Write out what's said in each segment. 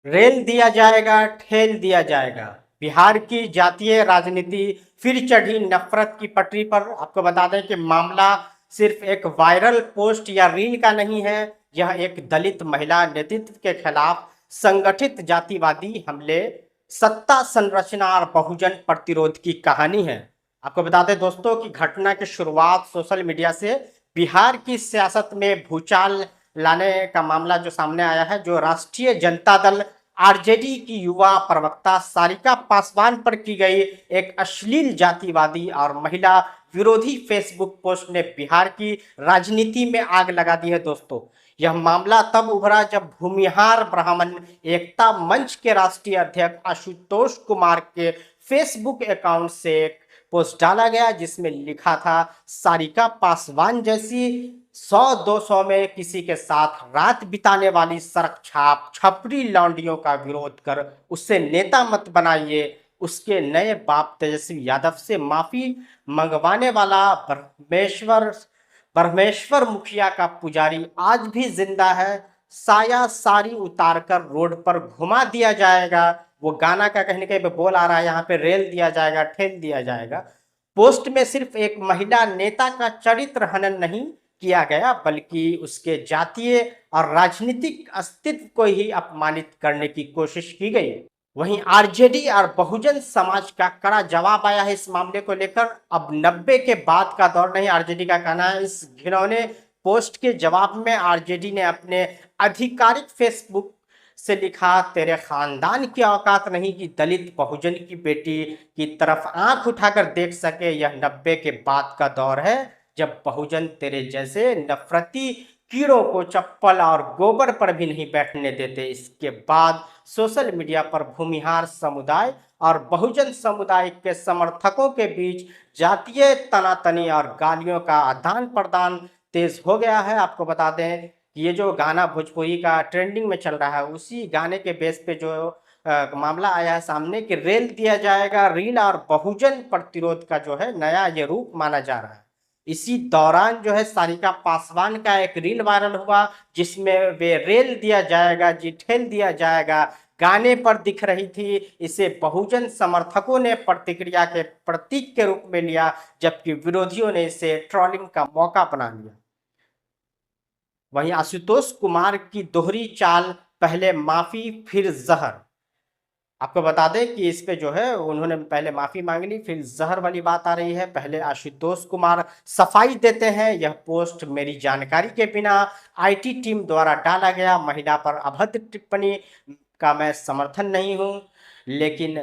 Rail दिया जाएगा, ठेल दिया जाएगा। बिहार की जातीय राजनीति फिर चढ़ी नफरत की पटरी पर। आपको बता दें कि मामला सिर्फ एक वायरल पोस्ट या रील का नहीं है। यह एक दलित महिला नेतृत्व के खिलाफ संगठित जातिवादी हमले, सत्ता संरचना और बहुजन प्रतिरोध की कहानी है। आपको बता दें दोस्तों कि घटना की शुरुआत सोशल मीडिया से बिहार की सियासत में भूचाल लाने का मामला जो सामने आया है, जो राष्ट्रीय जनता दल आरजेडी की युवा प्रवक्ता सारिका पासवान पर की गई एक अश्लील जातिवादी और महिला विरोधी फेसबुक पोस्ट ने बिहार की राजनीति में आग लगा दी है दोस्तों। यह मामला तब उभरा जब भूमिहार ब्राह्मण एकता मंच के राष्ट्रीय अध्यक्ष आशुतोष कुमार के फेसबुक अकाउंट से एक पोस्ट डाला गया जिसमें लिखा था, सारिका पासवान जैसी 100-200 में किसी के साथ रात बिताने वाली सड़क छाप छपरी लौंडियों का विरोध कर उससे नेता मत बनाइए। उसके नए बाप तेजस्वी यादव से माफी मंगवाने वाला ब्रह्मेश्वर मुखिया का पुजारी आज भी जिंदा है। साया सारी उतारकर रोड पर घुमा दिया जाएगा। वो गाना का कहने के बोल आ रहा है, यहाँ पे रेल दिया जाएगा, ठेल दिया जाएगा। पोस्ट में सिर्फ एक महिला नेता का चरित्र हनन नहीं किया गया, बल्कि उसके जातीय और राजनीतिक अस्तित्व को ही अपमानित करने की कोशिश की गई। वहीं आरजेडी और बहुजन समाज का कड़ा जवाब आया है इस मामले को लेकर। अब 90 के बाद का दौर नहीं, आरजेडी का कहना है। इस घिनौने पोस्ट के जवाब में आरजेडी ने अपने आधिकारिक फेसबुक से लिखा, तेरे खानदान की औकात नहीं कि दलित बहुजन की बेटी की तरफ आंख उठाकर देख सके। यह 90 के बाद का दौर है जब बहुजन तेरे जैसे नफरती कीड़ों को चप्पल और गोबर पर भी नहीं बैठने देते। इसके बाद सोशल मीडिया पर भूमिहार समुदाय और बहुजन समुदाय के समर्थकों के बीच जातीय तनातनी और गालियों का आदान प्रदान तेज हो गया है। आपको बता दें कि ये जो गाना भोजपुरी का ट्रेंडिंग में चल रहा है, उसी गाने के बेस पे जो मामला आया है सामने कि रेल दिया जाएगा, रील और बहुजन प्रतिरोध का जो है नया ये रूप माना जा रहा है। इसी दौरान जो है सारिका पासवान का एक रील वायरल हुआ जिसमें वे रेल दिया जाएगा जी, ठेल दिया जाएगा गाने पर दिख रही थी। इसे बहुजन समर्थकों ने प्रतिक्रिया के प्रतीक के रूप में लिया, जबकि विरोधियों ने इसे ट्रोलिंग का मौका बना लिया। वहीं आशुतोष कुमार की दोहरी चाल, पहले माफी फिर जहर। आपको बता दें कि इस पे जो है उन्होंने पहले माफी मांग ली, फिर जहर वाली बात आ रही है। पहले आशुतोष कुमार सफाई देते हैं, यह पोस्ट मेरी जानकारी के बिना आईटी टीम द्वारा डाला गया महिला पर अभद्र टिप्पणी का मैं समर्थन नहीं हूं। लेकिन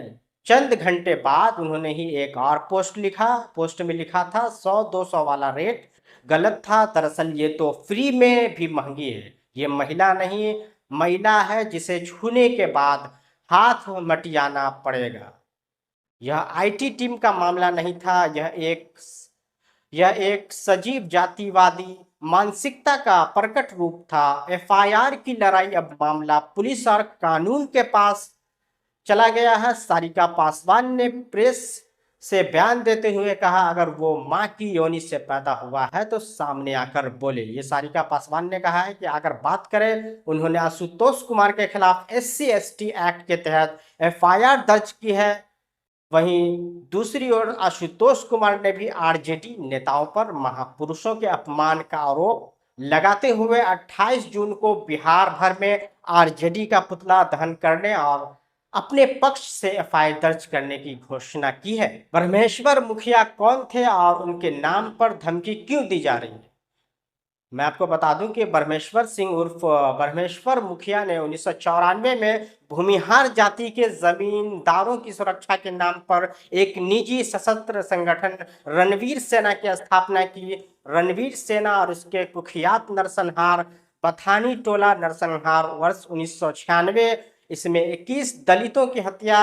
चंद घंटे बाद उन्होंने ही एक और पोस्ट लिखा। पोस्ट में लिखा था, 100-200 वाला रेट गलत था, दरअसल ये तो फ्री में भी महंगी है। ये महिला नहीं, महिला है जिसे छूने के बाद हाथ मटियाना पड़ेगा। यह आईटी टीम का मामला नहीं था, यह एक सजीव जातिवादी मानसिकता का प्रकट रूप था। एफआईआर की लड़ाई अब मामला पुलिस और कानून के पास चला गया है। सारिका पासवान ने प्रेस से बयान देते हुए कहा, अगर वो मां की योनि से पैदा हुआ है तो सामने आकर बोले। ये सारिका पासवान ने कहा है कि अगर बात करें, उन्होंने आशुतोष कुमार के खिलाफ SC ST एक्ट के तहत एफआईआर दर्ज की है। वहीं दूसरी ओर आशुतोष कुमार ने भी आरजेडी नेताओं पर महापुरुषों के अपमान का आरोप लगाते हुए 28 जून को बिहार भर में आरजेडी का पुतला दहन करने और अपने पक्ष से एफआईआर दर्ज करने की घोषणा की है। ब्रह्मेश्वर मुखिया कौन थे और उनके नाम पर धमकी क्यों दी जा रही है? मैं आपको बता दूं कि ब्रह्मेश्वर सिंह उर्फ ब्रह्मेश्वर मुखिया ने 1994 में भूमिहार जाति के जमींदारों की सुरक्षा के नाम पर एक निजी सशस्त्र संगठन रणवीर सेना की स्थापना की। रणवीर सेना और उसके कुख्यात नरसंहार पठानी टोला नरसंहार वर्ष 1996, इसमें 21 दलितों की हत्या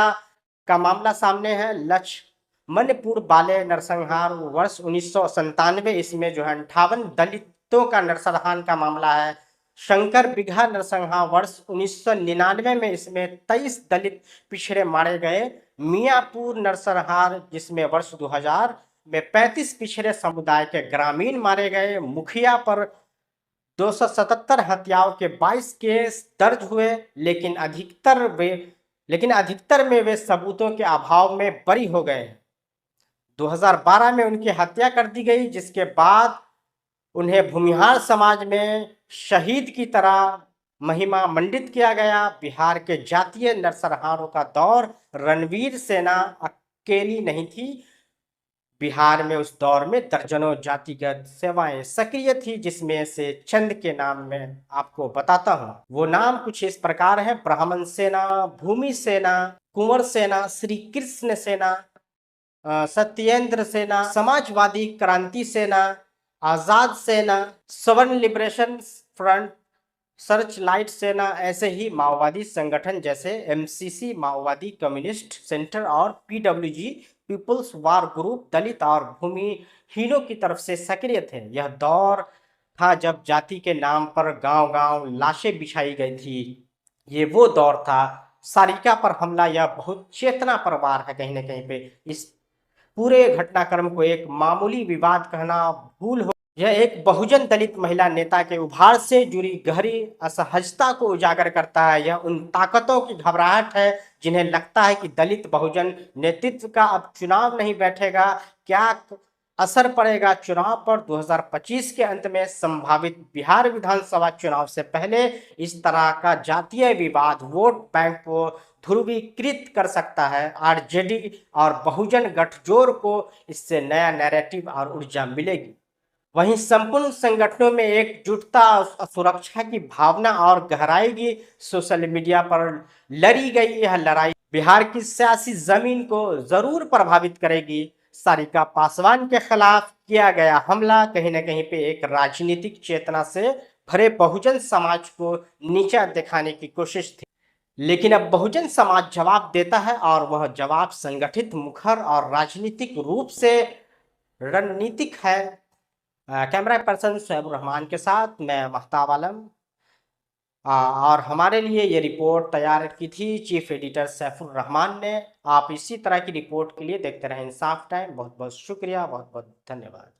का मामला सामने है। लक्ष्मणपुर बाले नरसंहार वर्ष 1997, इसमें जो है 58 दलितों का नरसंहार का मामला है। शंकर बिघा नरसंहार वर्ष 1999 में, इसमें 23 दलित पिछड़े मारे गए। मियापुर नरसंहार जिसमें वर्ष 2000 में 35 पिछड़े समुदाय के ग्रामीण मारे गए। मुखिया पर 277 हत्याओं के 22 केस दर्ज हुए, लेकिन अधिकतर में वे सबूतों के अभाव में बरी हो गए। 2012 में उनकी हत्या कर दी गई, जिसके बाद उन्हें भूमिहार समाज में शहीद की तरह महिमा मंडित किया गया। बिहार के जातीय नरसंहारों का दौर रणवीर सेना अकेली नहीं थी। बिहार में उस दौर में दर्जनों जातिगत सेवाएं सक्रिय थी, जिसमें से चंद के नाम मैं आपको बताता हूँ। वो नाम कुछ इस प्रकार है: ब्राह्मण सेना, भूमि सेना, कुंवर सेना, श्री कृष्ण सेना, सत्येंद्र सेना, समाजवादी क्रांति सेना, आजाद सेना, सवर्ण लिबरेशन फ्रंट, सर्च लाइट सेना। ऐसे ही माओवादी संगठन जैसे एमसीसी माओवादी कम्युनिस्ट सेंटर और पीडब्ल्यूजी पीपुल्स वार ग्रुप दलित और भूमिहीनों की तरफ से सक्रिय थे। यह दौर था जब जाति के नाम पर गांव-गांव लाशें बिछाई गई थी। ये वो दौर था। सारिका पर हमला यह बहुत चेतना पर वार है। कहीं ना कहीं पे इस पूरे घटनाक्रम को एक मामूली विवाद कहना भूल हो। यह एक बहुजन दलित महिला नेता के उभार से जुड़ी गहरी असहजता को उजागर करता है। यह उन ताकतों की घबराहट है जिन्हें लगता है कि दलित बहुजन नेतृत्व का अब चुनाव नहीं बैठेगा। क्या असर पड़ेगा चुनाव पर? 2025 के अंत में संभावित बिहार विधानसभा चुनाव से पहले इस तरह का जातीय विवाद वोट बैंक को ध्रुवीकृत कर सकता है। आरजेडी और बहुजन गठजोड़ को इससे नया नैरेटिव और ऊर्जा मिलेगी। वहीं संपूर्ण संगठनों में एकजुटता, सुरक्षा की भावना और गहराई की सोशल मीडिया पर लड़ी गई यह लड़ाई बिहार की सियासी जमीन को जरूर प्रभावित करेगी। सारिका पासवान के खिलाफ किया गया हमला कहीं ना कहीं पे एक राजनीतिक चेतना से भरे बहुजन समाज को नीचा दिखाने की कोशिश थी, लेकिन अब बहुजन समाज जवाब देता है और वह जवाब संगठित, मुखर और राजनीतिक रूप से रणनीतिक है। कैमरा पर्सन शोएब रहमान के साथ मैं महताब आलम। और हमारे लिए ये रिपोर्ट तैयार की थी चीफ एडिटर सैफुर रहमान ने। आप इसी तरह की रिपोर्ट के लिए देखते रहें इंसाफ टाइम। बहुत बहुत शुक्रिया, बहुत बहुत धन्यवाद।